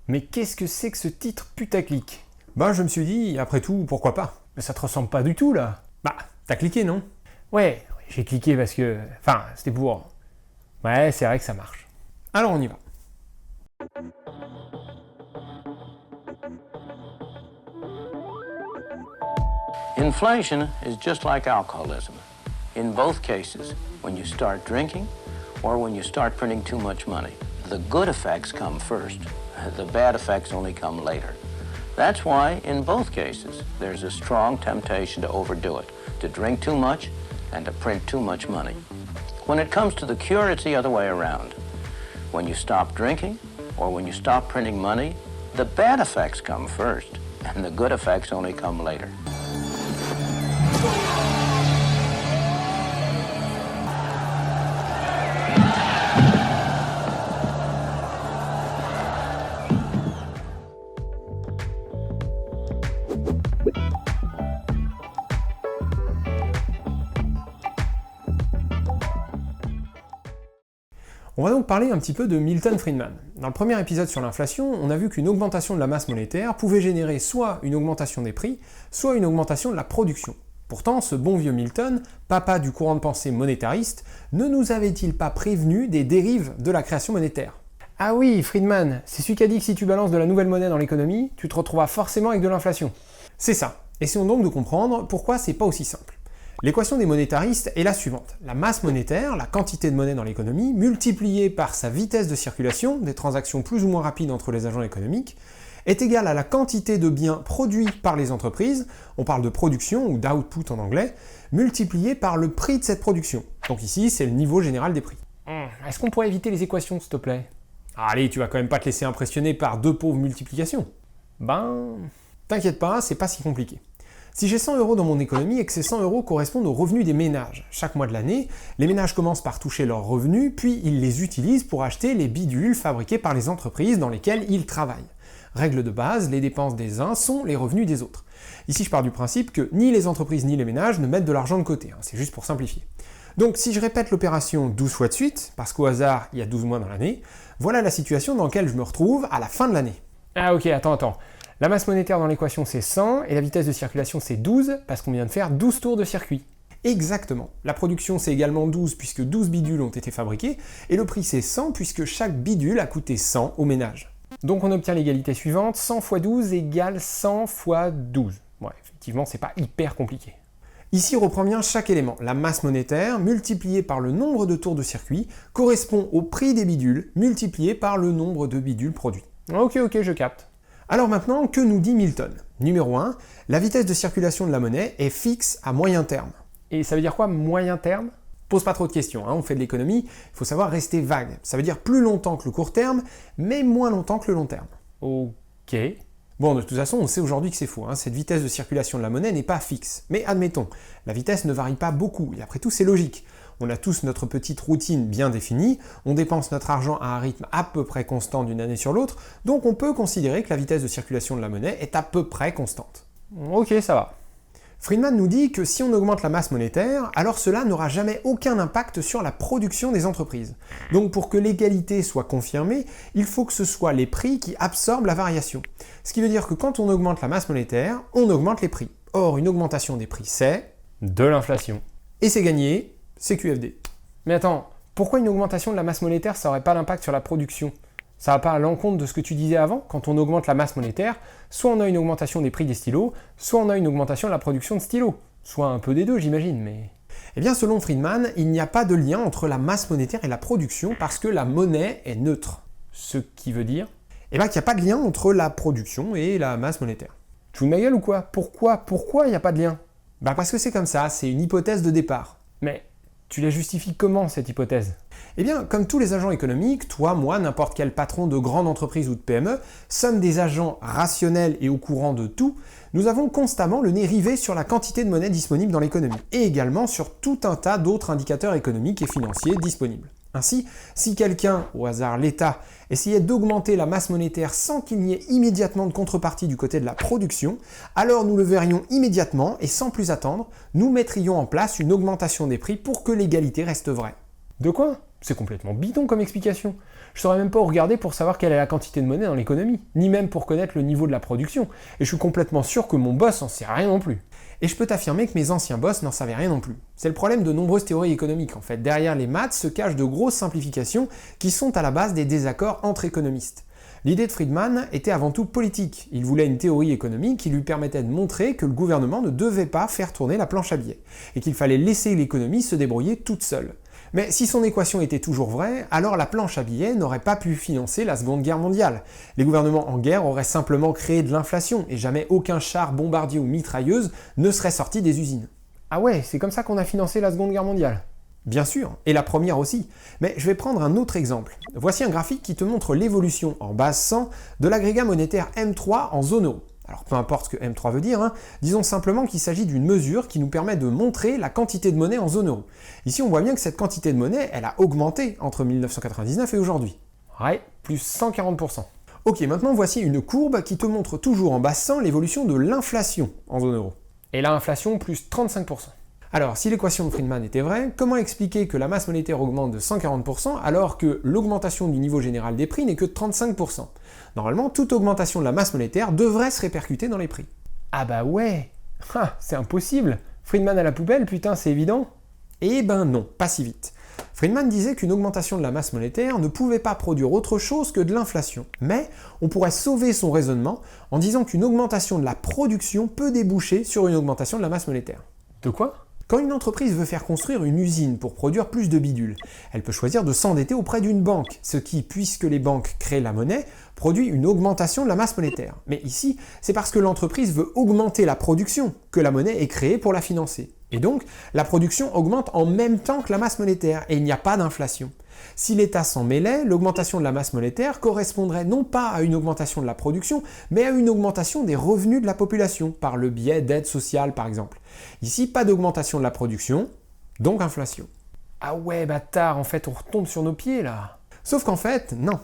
Mais qu'est-ce que c'est que ce titre putaclic? Ben je me suis dit, après tout, pourquoi pas? Mais ça te ressemble pas du tout là. Bah, t'as cliqué non? Ouais, j'ai cliqué parce que... Enfin, c'était pour... Ouais, c'est vrai que ça marche. Alors on y va. Inflation is just like alcoholism. In both cases, when you start drinking or when you start printing too much money, the good effects come first. The bad effects only come later. That's why, in both cases, there's a strong temptation to overdo it, to drink too much and to print too much money. When it comes to the cure, it's the other way around. When you stop drinking or when you stop printing money, the bad effects come first and the good effects only come later. On va donc parler un petit peu de Milton Friedman. Dans le premier épisode sur l'inflation, on a vu qu'une augmentation de la masse monétaire pouvait générer soit une augmentation des prix, soit une augmentation de la production. Pourtant, ce bon vieux Milton, papa du courant de pensée monétariste, ne nous avait-il pas prévenu des dérives de la création monétaire? Ah oui, Friedman, c'est celui qui a dit que si tu balances de la nouvelle monnaie dans l'économie, tu te retrouveras forcément avec de l'inflation. C'est ça. Essayons donc de comprendre pourquoi c'est pas aussi simple. L'équation des monétaristes est la suivante. La masse monétaire, la quantité de monnaie dans l'économie, multipliée par sa vitesse de circulation, des transactions plus ou moins rapides entre les agents économiques, est égale à la quantité de biens produits par les entreprises, on parle de production ou d'output en anglais, multipliée par le prix de cette production. Donc ici, c'est le niveau général des prix. Est-ce qu'on pourrait éviter les équations, s'il te plaît? Allez, tu vas quand même pas te laisser impressionner par deux pauvres multiplications. T'inquiète pas, c'est pas si compliqué. Si j'ai 100 € dans mon économie et que ces 100 € correspondent aux revenus des ménages, chaque mois de l'année, les ménages commencent par toucher leurs revenus, puis ils les utilisent pour acheter les bidules fabriqués par les entreprises dans lesquelles ils travaillent. Règle de base, les dépenses des uns sont les revenus des autres. Ici, je pars du principe que ni les entreprises ni les ménages ne mettent de l'argent de côté, c'est juste pour simplifier. Donc si je répète l'opération 12 fois de suite, parce qu'au hasard, il y a 12 mois dans l'année, voilà la situation dans laquelle je me retrouve à la fin de l'année. Ah ok, attends. La masse monétaire dans l'équation c'est 100 et la vitesse de circulation c'est 12 parce qu'on vient de faire 12 tours de circuit. Exactement. La production c'est également 12 puisque 12 bidules ont été fabriqués et le prix c'est 100 puisque chaque bidule a coûté 100 au ménage. Donc on obtient l'égalité suivante, 100 fois 12 égale 100 fois 12. Ouais, effectivement c'est pas hyper compliqué. Ici on reprend bien chaque élément. La masse monétaire multipliée par le nombre de tours de circuit correspond au prix des bidules multiplié par le nombre de bidules produits. Ok, je capte. Alors maintenant, que nous dit Milton? Numéro 1, la vitesse de circulation de la monnaie est fixe à moyen terme. Et ça veut dire quoi, moyen terme? Pose pas trop de questions, on fait de l'économie, il faut savoir rester vague. Ça veut dire plus longtemps que le court terme, mais moins longtemps que le long terme. Ok. Bon, de toute façon, on sait aujourd'hui que c'est faux, cette vitesse de circulation de la monnaie n'est pas fixe. Mais admettons, la vitesse ne varie pas beaucoup, et après tout, c'est logique. On a tous notre petite routine bien définie, on dépense notre argent à un rythme à peu près constant d'une année sur l'autre, donc on peut considérer que la vitesse de circulation de la monnaie est à peu près constante. Ok, ça va. Friedman nous dit que si on augmente la masse monétaire, alors cela n'aura jamais aucun impact sur la production des entreprises. Donc pour que l'égalité soit confirmée, il faut que ce soit les prix qui absorbent la variation. Ce qui veut dire que quand on augmente la masse monétaire, on augmente les prix. Or, une augmentation des prix, c'est de l'inflation. Et c'est gagné, c'est QFD. Mais attends, pourquoi une augmentation de la masse monétaire, ça n'aurait pas d'impact sur la production? Ça va pas à l'encontre de ce que tu disais avant? Quand on augmente la masse monétaire, soit on a une augmentation des prix des stylos, soit on a une augmentation de la production de stylos. Soit un peu des deux, j'imagine, mais... Eh bien, selon Friedman, il n'y a pas de lien entre la masse monétaire et la production parce que la monnaie est neutre. Ce qui veut dire qu'il n'y a pas de lien entre la production et la masse monétaire. Tu fous de ma gueule ou quoi? Pourquoi il n'y a pas de lien? Parce que c'est comme ça, c'est une hypothèse de départ. Mais tu la justifies comment, cette hypothèse? Eh bien, comme tous les agents économiques, toi, moi, n'importe quel patron de grande entreprise ou de PME, sommes des agents rationnels et au courant de tout, nous avons constamment le nez rivé sur la quantité de monnaie disponible dans l'économie, et également sur tout un tas d'autres indicateurs économiques et financiers disponibles. Ainsi, si quelqu'un, au hasard l'État, essayait d'augmenter la masse monétaire sans qu'il n'y ait immédiatement de contrepartie du côté de la production, alors nous le verrions immédiatement et sans plus attendre, nous mettrions en place une augmentation des prix pour que l'égalité reste vraie. De quoi? C'est complètement bidon comme explication. Je saurais même pas où regarder pour savoir quelle est la quantité de monnaie dans l'économie, ni même pour connaître le niveau de la production, et je suis complètement sûr que mon boss en sait rien non plus. Et je peux t'affirmer que mes anciens boss n'en savaient rien non plus. C'est le problème de nombreuses théories économiques en fait. Derrière les maths se cachent de grosses simplifications qui sont à la base des désaccords entre économistes. L'idée de Friedman était avant tout politique. Il voulait une théorie économique qui lui permettait de montrer que le gouvernement ne devait pas faire tourner la planche à billets, et qu'il fallait laisser l'économie se débrouiller toute seule. Mais si son équation était toujours vraie, alors la planche à billets n'aurait pas pu financer la Seconde Guerre mondiale. Les gouvernements en guerre auraient simplement créé de l'inflation, et jamais aucun char, bombardier ou mitrailleuse ne serait sorti des usines. Ah ouais, c'est comme ça qu'on a financé la Seconde Guerre mondiale? Bien sûr, et la première aussi. Mais je vais prendre un autre exemple. Voici un graphique qui te montre l'évolution en base 100 de l'agrégat monétaire M3 en zone euro. Alors peu importe ce que M3 veut dire, disons simplement qu'il s'agit d'une mesure qui nous permet de montrer la quantité de monnaie en zone euro. Ici on voit bien que cette quantité de monnaie, elle a augmenté entre 1999 et aujourd'hui. Ouais, plus 140%. Ok, maintenant voici une courbe qui te montre toujours en base 100 l'évolution de l'inflation en zone euro. Et là, inflation plus 35%. Alors, si l'équation de Friedman était vraie, comment expliquer que la masse monétaire augmente de 140% alors que l'augmentation du niveau général des prix n'est que de 35%? Normalement, toute augmentation de la masse monétaire devrait se répercuter dans les prix. Ah bah ouais, c'est impossible. Friedman à la poubelle, putain, c'est évident. Eh ben non, pas si vite. Friedman disait qu'une augmentation de la masse monétaire ne pouvait pas produire autre chose que de l'inflation. Mais on pourrait sauver son raisonnement en disant qu'une augmentation de la production peut déboucher sur une augmentation de la masse monétaire. De quoi ? Quand une entreprise veut faire construire une usine pour produire plus de bidules, elle peut choisir de s'endetter auprès d'une banque, ce qui, puisque les banques créent la monnaie, produit une augmentation de la masse monétaire. Mais ici, c'est parce que l'entreprise veut augmenter la production que la monnaie est créée pour la financer. Et donc, la production augmente en même temps que la masse monétaire, et il n'y a pas d'inflation. Si l'État s'en mêlait, l'augmentation de la masse monétaire correspondrait non pas à une augmentation de la production, mais à une augmentation des revenus de la population, par le biais d'aides sociales par exemple. Ici, pas d'augmentation de la production, donc inflation. Ah ouais, bâtard, en fait on retombe sur nos pieds là. Sauf qu'en fait, non.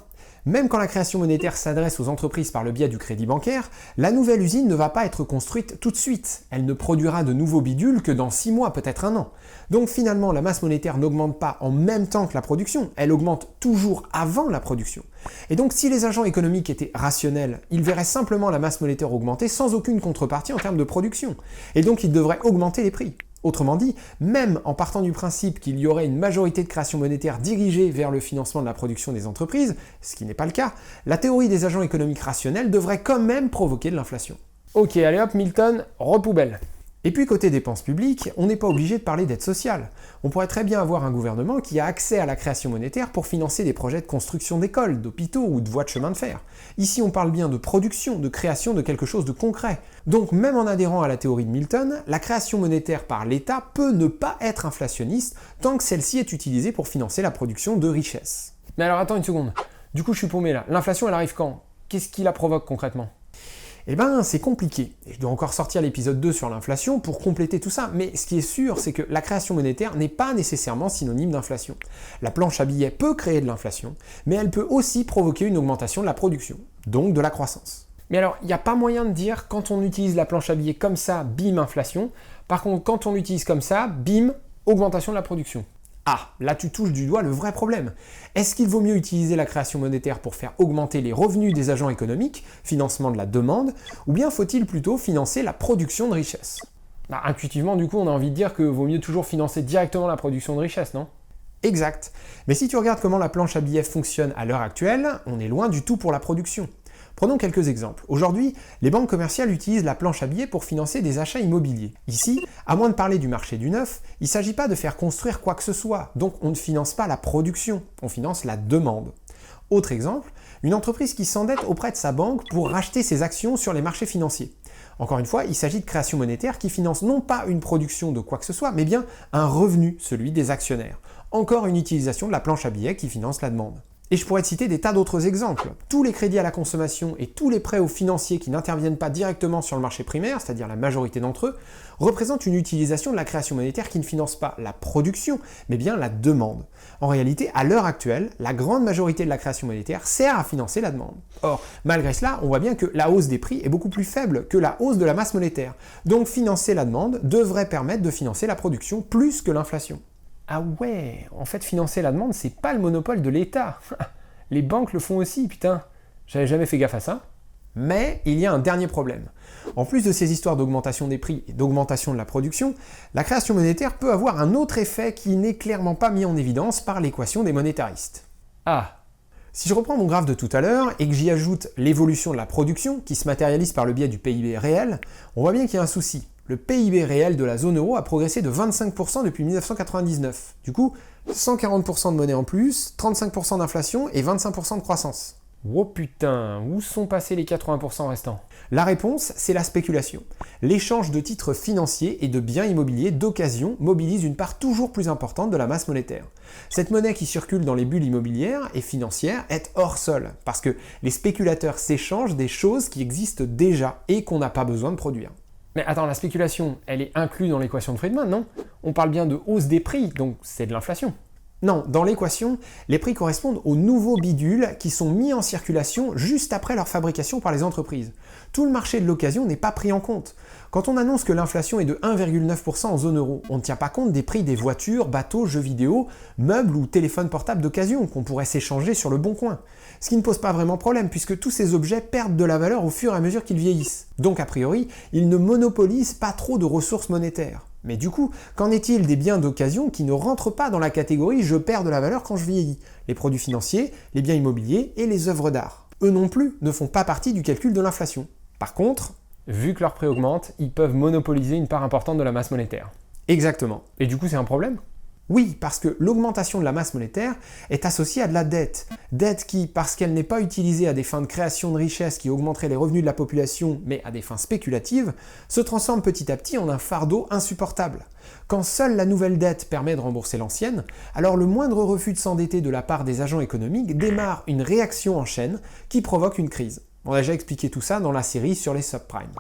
Même quand la création monétaire s'adresse aux entreprises par le biais du crédit bancaire, la nouvelle usine ne va pas être construite tout de suite. Elle ne produira de nouveaux bidules que dans 6 mois, peut-être 1 an. Donc finalement, la masse monétaire n'augmente pas en même temps que la production, elle augmente toujours avant la production. Et donc si les agents économiques étaient rationnels, ils verraient simplement la masse monétaire augmenter sans aucune contrepartie en termes de production. Et donc ils devraient augmenter les prix. Autrement dit, même en partant du principe qu'il y aurait une majorité de création monétaire dirigée vers le financement de la production des entreprises, ce qui n'est pas le cas, la théorie des agents économiques rationnels devrait quand même provoquer de l'inflation. Ok, allez hop, Milton, repoubelle. Et puis côté dépenses publiques, on n'est pas obligé de parler d'aide sociale. On pourrait très bien avoir un gouvernement qui a accès à la création monétaire pour financer des projets de construction d'écoles, d'hôpitaux ou de voies de chemin de fer. Ici on parle bien de production, de création de quelque chose de concret. Donc même en adhérant à la théorie de Milton, la création monétaire par l'État peut ne pas être inflationniste tant que celle-ci est utilisée pour financer la production de richesses. Mais alors attends une seconde, du coup je suis paumé là, l'inflation elle arrive quand? Qu'est-ce qui la provoque concrètement? Eh ben, c'est compliqué. Et je dois encore sortir l'épisode 2 sur l'inflation pour compléter tout ça. Mais ce qui est sûr, c'est que la création monétaire n'est pas nécessairement synonyme d'inflation. La planche à billets peut créer de l'inflation, mais elle peut aussi provoquer une augmentation de la production, donc de la croissance. Mais alors, il n'y a pas moyen de dire quand on utilise la planche à billets comme ça, bim, inflation. Par contre, quand on l'utilise comme ça, bim, augmentation de la production. Ah, là tu touches du doigt le vrai problème. Est-ce qu'il vaut mieux utiliser la création monétaire pour faire augmenter les revenus des agents économiques, financement de la demande, ou bien faut-il plutôt financer la production de richesse? Intuitivement, du coup, on a envie de dire que vaut mieux toujours financer directement la production de richesse, non? Exact. Mais si tu regardes comment la planche à billets fonctionne à l'heure actuelle, on est loin du tout pour la production. Prenons quelques exemples. Aujourd'hui, les banques commerciales utilisent la planche à billets pour financer des achats immobiliers. Ici, à moins de parler du marché du neuf, il ne s'agit pas de faire construire quoi que ce soit, donc on ne finance pas la production, on finance la demande. Autre exemple, une entreprise qui s'endette auprès de sa banque pour racheter ses actions sur les marchés financiers. Encore une fois, il s'agit de création monétaire qui finance non pas une production de quoi que ce soit, mais bien un revenu, celui des actionnaires. Encore une utilisation de la planche à billets qui finance la demande. Et je pourrais te citer des tas d'autres exemples. Tous les crédits à la consommation et tous les prêts aux financiers qui n'interviennent pas directement sur le marché primaire, c'est-à-dire la majorité d'entre eux, représentent une utilisation de la création monétaire qui ne finance pas la production, mais bien la demande. En réalité, à l'heure actuelle, la grande majorité de la création monétaire sert à financer la demande. Or, malgré cela, on voit bien que la hausse des prix est beaucoup plus faible que la hausse de la masse monétaire. Donc financer la demande devrait permettre de financer la production plus que l'inflation. Ah ouais, en fait financer la demande, c'est pas le monopole de l'État. Les banques le font aussi, putain. J'avais jamais fait gaffe à ça. Mais il y a un dernier problème. En plus de ces histoires d'augmentation des prix et d'augmentation de la production, la création monétaire peut avoir un autre effet qui n'est clairement pas mis en évidence par l'équation des monétaristes. Ah. Si je reprends mon graphe de tout à l'heure et que j'y ajoute l'évolution de la production qui se matérialise par le biais du PIB réel, on voit bien qu'il y a un souci. Le PIB réel de la zone euro a progressé de 25% depuis 1999. Du coup, 140% de monnaie en plus, 35% d'inflation et 25% de croissance. Oh putain, où sont passés les 80% restants? La réponse, c'est la spéculation. L'échange de titres financiers et de biens immobiliers d'occasion mobilise une part toujours plus importante de la masse monétaire. Cette monnaie qui circule dans les bulles immobilières et financières est hors sol, parce que les spéculateurs s'échangent des choses qui existent déjà et qu'on n'a pas besoin de produire. Mais attends, la spéculation, elle est inclue dans l'équation de Friedman, non? On parle bien de hausse des prix, donc c'est de l'inflation. Non, dans l'équation, les prix correspondent aux nouveaux bidules qui sont mis en circulation juste après leur fabrication par les entreprises. Tout le marché de l'occasion n'est pas pris en compte. Quand on annonce que l'inflation est de 1,9% en zone euro, on ne tient pas compte des prix des voitures, bateaux, jeux vidéo, meubles ou téléphones portables d'occasion qu'on pourrait s'échanger sur le bon coin. Ce qui ne pose pas vraiment problème puisque tous ces objets perdent de la valeur au fur et à mesure qu'ils vieillissent. Donc a priori, ils ne monopolisent pas trop de ressources monétaires. Mais du coup, qu'en est-il des biens d'occasion qui ne rentrent pas dans la catégorie « je perds de la valeur quand je vieillis » ? Les produits financiers, les biens immobiliers et les œuvres d'art. Eux non plus ne font pas partie du calcul de l'inflation. Par contre, vu que leur prix augmente, ils peuvent monopoliser une part importante de la masse monétaire. Exactement. Et du coup, c'est un problème ? Oui, parce que l'augmentation de la masse monétaire est associée à de la dette. Dette qui, parce qu'elle n'est pas utilisée à des fins de création de richesse qui augmenteraient les revenus de la population, mais à des fins spéculatives, se transforme petit à petit en un fardeau insupportable. Quand seule la nouvelle dette permet de rembourser l'ancienne, alors le moindre refus de s'endetter de la part des agents économiques démarre une réaction en chaîne qui provoque une crise. On a déjà expliqué tout ça dans la série sur les subprimes.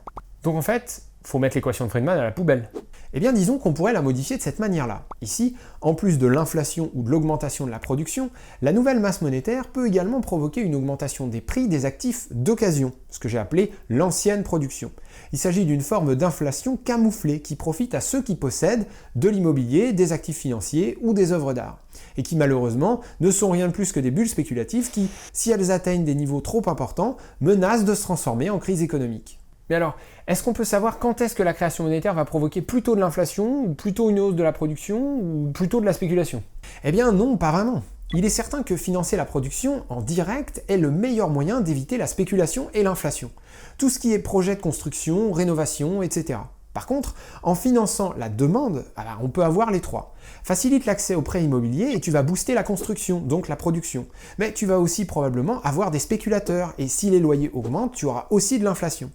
Donc en fait, faut mettre l'équation de Friedman à la poubelle. Eh bien disons qu'on pourrait la modifier de cette manière-là. Ici, en plus de l'inflation ou de l'augmentation de la production, la nouvelle masse monétaire peut également provoquer une augmentation des prix des actifs d'occasion, ce que j'ai appelé l'ancienne production. Il s'agit d'une forme d'inflation camouflée qui profite à ceux qui possèdent de l'immobilier, des actifs financiers ou des œuvres d'art, et qui malheureusement ne sont rien de plus que des bulles spéculatives qui, si elles atteignent des niveaux trop importants, menacent de se transformer en crise économique. Mais alors, est-ce qu'on peut savoir quand est-ce que la création monétaire va provoquer plutôt de l'inflation, ou plutôt une hausse de la production, ou plutôt de la spéculation? Eh bien non, pas vraiment. Il est certain que financer la production en direct est le meilleur moyen d'éviter la spéculation et l'inflation. Tout ce qui est projet de construction, rénovation, etc. Par contre, en finançant la demande, on peut avoir les trois. Facilite l'accès au prêt immobilier et tu vas booster la construction, donc la production. Mais tu vas aussi probablement avoir des spéculateurs et si les loyers augmentent, tu auras aussi de l'inflation.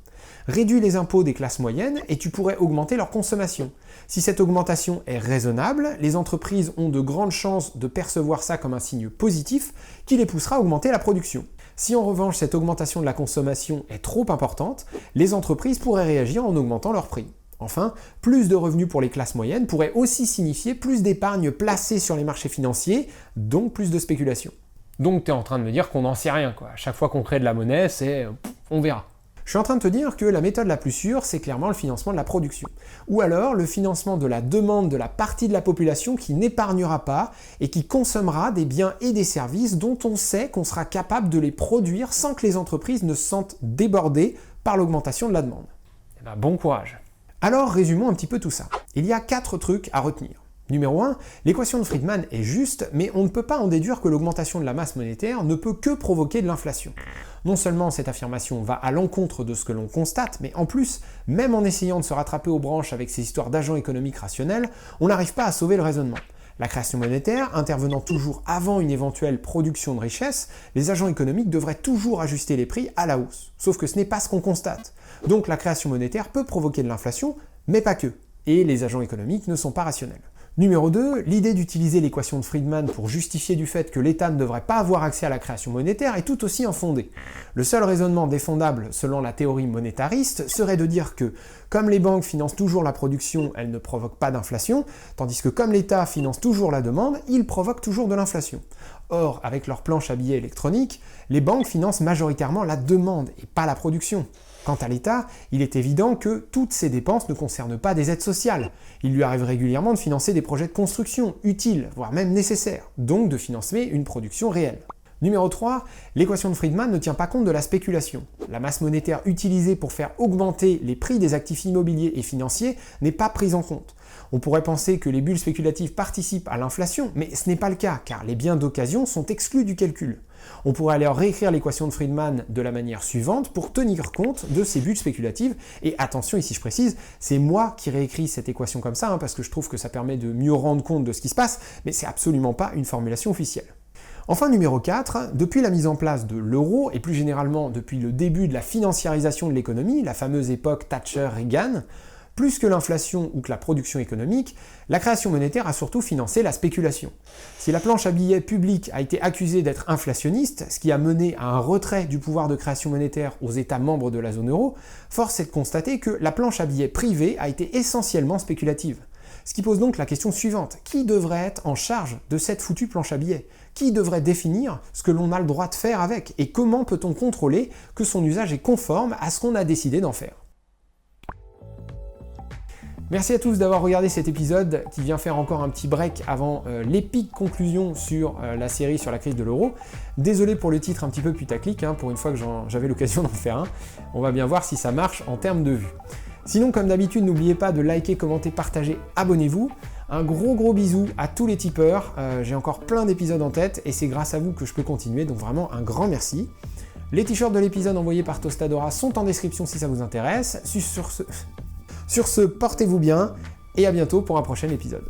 Réduis les impôts des classes moyennes et tu pourrais augmenter leur consommation. Si cette augmentation est raisonnable, les entreprises ont de grandes chances de percevoir ça comme un signe positif qui les poussera à augmenter la production. Si en revanche cette augmentation de la consommation est trop importante, les entreprises pourraient réagir en augmentant leurs prix. Enfin, plus de revenus pour les classes moyennes pourrait aussi signifier plus d'épargne placée sur les marchés financiers, donc plus de spéculation. Donc tu es en train de me dire qu'on n'en sait rien, quoi. À chaque fois qu'on crée de la monnaie, c'est on verra. Je suis en train de te dire que la méthode la plus sûre, c'est clairement le financement de la production. Ou alors le financement de la demande de la partie de la population qui n'épargnera pas et qui consommera des biens et des services dont on sait qu'on sera capable de les produire sans que les entreprises ne se sentent débordées par l'augmentation de la demande. Eh ben, bon courage. Alors résumons un petit peu tout ça. Il y a 4 trucs à retenir. Numéro 1, l'équation de Friedman est juste, mais on ne peut pas en déduire que l'augmentation de la masse monétaire ne peut que provoquer de l'inflation. Non seulement cette affirmation va à l'encontre de ce que l'on constate, mais en plus, même en essayant de se rattraper aux branches avec ces histoires d'agents économiques rationnels, on n'arrive pas à sauver le raisonnement. La création monétaire, intervenant toujours avant une éventuelle production de richesse, les agents économiques devraient toujours ajuster les prix à la hausse. Sauf que ce n'est pas ce qu'on constate. Donc la création monétaire peut provoquer de l'inflation, mais pas que. Et les agents économiques ne sont pas rationnels. Numéro 2, l'idée d'utiliser l'équation de Friedman pour justifier du fait que l'État ne devrait pas avoir accès à la création monétaire est tout aussi infondé. Le seul raisonnement défendable selon la théorie monétariste serait de dire que, comme les banques financent toujours la production, elles ne provoquent pas d'inflation, tandis que comme l'État finance toujours la demande, il provoque toujours de l'inflation. Or, avec leur planche à billets électronique, les banques financent majoritairement la demande et pas la production. Quant à l'État, il est évident que toutes ces dépenses ne concernent pas des aides sociales. Il lui arrive régulièrement de financer des projets de construction utiles, voire même nécessaires, donc de financer une production réelle. Numéro 3, l'équation de Friedman ne tient pas compte de la spéculation. La masse monétaire utilisée pour faire augmenter les prix des actifs immobiliers et financiers n'est pas prise en compte. On pourrait penser que les bulles spéculatives participent à l'inflation, mais ce n'est pas le cas, car les biens d'occasion sont exclus du calcul. On pourrait alors réécrire l'équation de Friedman de la manière suivante pour tenir compte de ces bulles spéculatives. Et attention, ici je précise, c'est moi qui réécris cette équation comme ça, parce que je trouve que ça permet de mieux rendre compte de ce qui se passe, mais c'est absolument pas une formulation officielle. Enfin, numéro 4, depuis la mise en place de l'euro, et plus généralement depuis le début de la financiarisation de l'économie, la fameuse époque Thatcher-Reagan, plus que l'inflation ou que la production économique, la création monétaire a surtout financé la spéculation. Si la planche à billets publique a été accusée d'être inflationniste, ce qui a mené à un retrait du pouvoir de création monétaire aux États membres de la zone euro, force est de constater que la planche à billets privée a été essentiellement spéculative. Ce qui pose donc la question suivante, qui devrait être en charge de cette foutue planche à billets? Qui devrait définir ce que l'on a le droit de faire avec? Et comment peut-on contrôler que son usage est conforme à ce qu'on a décidé d'en faire? Merci à tous d'avoir regardé cet épisode qui vient faire encore un petit break avant l'épique conclusion sur la série sur la crise de l'euro. Désolé pour le titre un petit peu putaclic, pour une fois que j'avais l'occasion d'en faire un. On va bien voir si ça marche en termes de vues. Sinon, comme d'habitude, n'oubliez pas de liker, commenter, partager, abonnez-vous. Un gros bisou à tous les tipeurs. J'ai encore plein d'épisodes en tête et c'est grâce à vous que je peux continuer, donc vraiment un grand merci. Les t-shirts de l'épisode envoyés par Tostadora sont en description si ça vous intéresse. Sur ce, portez-vous bien et à bientôt pour un prochain épisode.